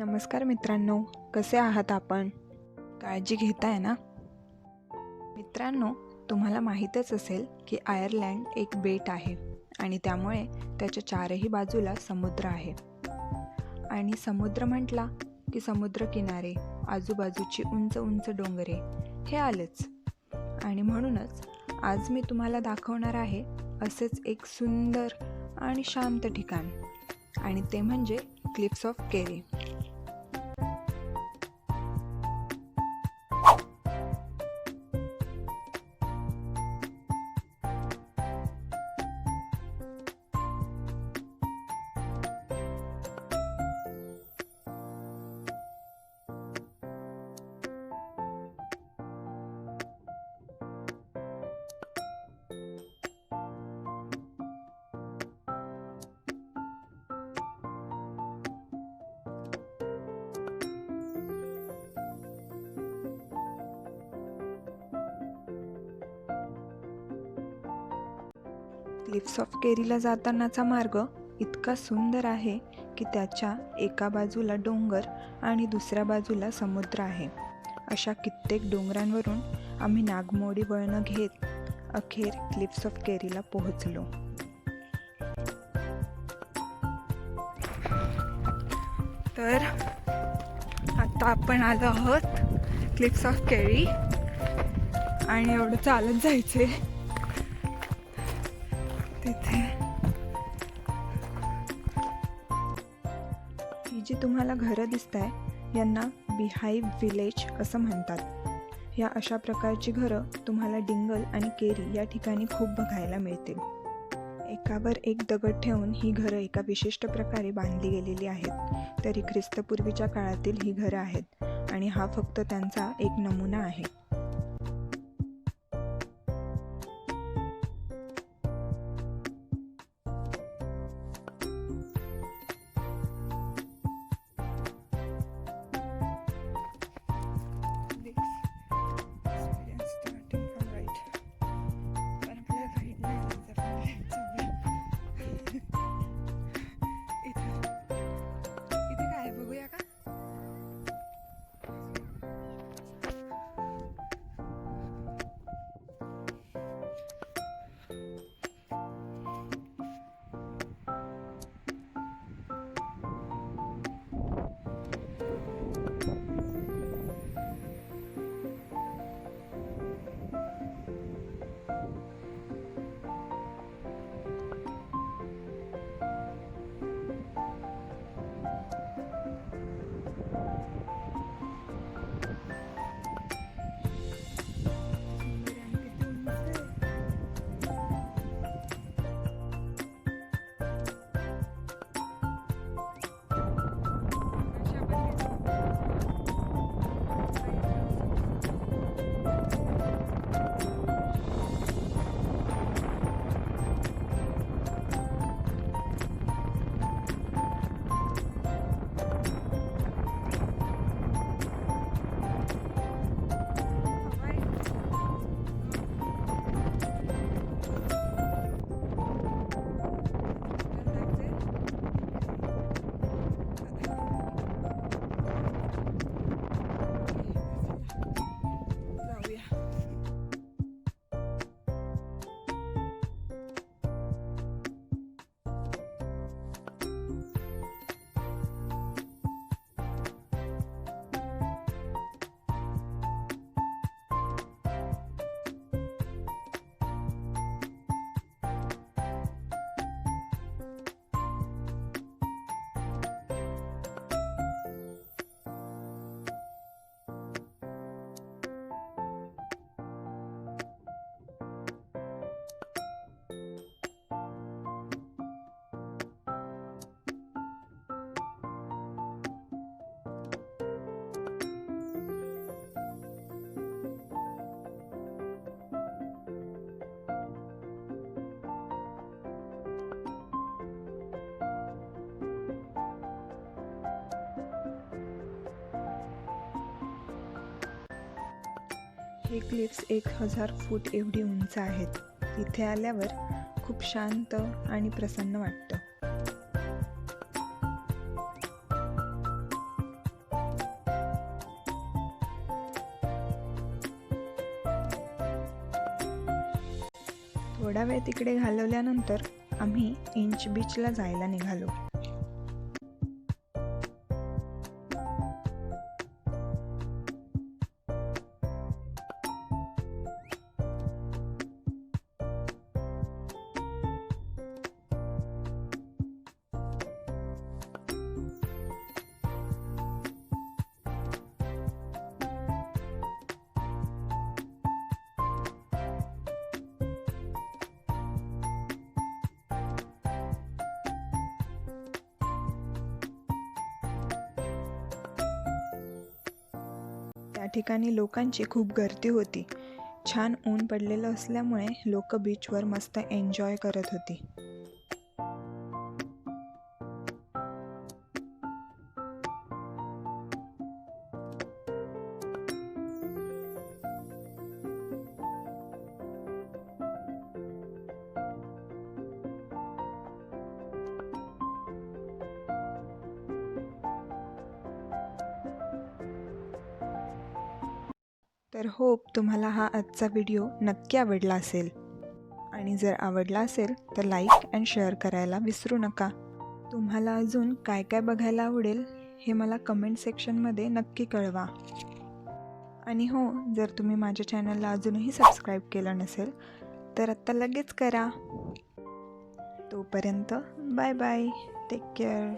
नमस्कार मित्रांनो, कसे आहात आपण? काळजी घेताय ना? मित्रांनो, तुम्हाला माहीतच असेल की आयर्लंड एक बेट आहे आणि त्यामुळे त्याच्या चारही बाजूला समुद्र आहे. आणि समुद्र म्हटला की समुद्रकिनारे, आजूबाजूची उंच उंच डोंगरे हे आलेच. आणि म्हणूनच आज मी तुम्हाला दाखवणार आहे असेच एक सुंदर आणि शांत ठिकाण, आणि ते म्हणजे cliffs of Kerry. Cliffs of केरीला जातानाचा मार्ग इतका सुंदर आहे की त्याच्या एका बाजूला डोंगर आणि दुसऱ्या बाजूला समुद्र आहे. अशा कित्येक डोंगरांवरून आम्ही नागमोडी वळणं घेत अखेर क्लिफ्स ऑफ केरीला पोहोचलो. तर आता आपण आलो आहोत क्लिफ्स ऑफ केरी आणि एवढं चालत जायचे. तिथे ही जी तुम्हाला घरं दिसत आहे यांना बिहाईव विलेज असं म्हणतात. या अशा प्रकारची घरं तुम्हाला डिंगल आणि केरी या ठिकाणी खूप बघायला मिळतील. एकावर एक दगड ठेवून ही घरं एका विशिष्ट प्रकारे बांधली गेलेली आहेत. तरी ख्रिस्तपूर्वीच्या काळातील ही घरं आहेत आणि हा फक्त त्यांचा एक नमुना आहे. हे क्लिफ्स 1000 फूट एवढी उंच आहेत. इथे आल्यावर खूप शांत आणि प्रसन्न वाटतं. थोडा वेळ तिकडे घालवल्यानंतर आम्ही इंच बीचला जायला निघालो. त्या ठिकाणी लोकांची खूप गर्दी होती. छान ऊन पडलेलं असल्यामुळे लोक बीचवर मस्त एन्जॉय करत होती. तर होप तुम्हाला हा आजचा व्हिडिओ नक्की आवडला असेल. आणि जर आवडला असेल तर लाईक अँड शेअर करायला विसरू नका. तुम्हाला अजून काय काय बघायला आवडेल हे मला कमेंट सेक्शनमध्ये नक्की कळवा. आणि हो, जर तुम्ही माझ्या चॅनलला अजूनही सबस्क्राईब केलं नसेल तर आत्ता लगेच करा. तोपर्यंत बाय बाय, टेक केअर.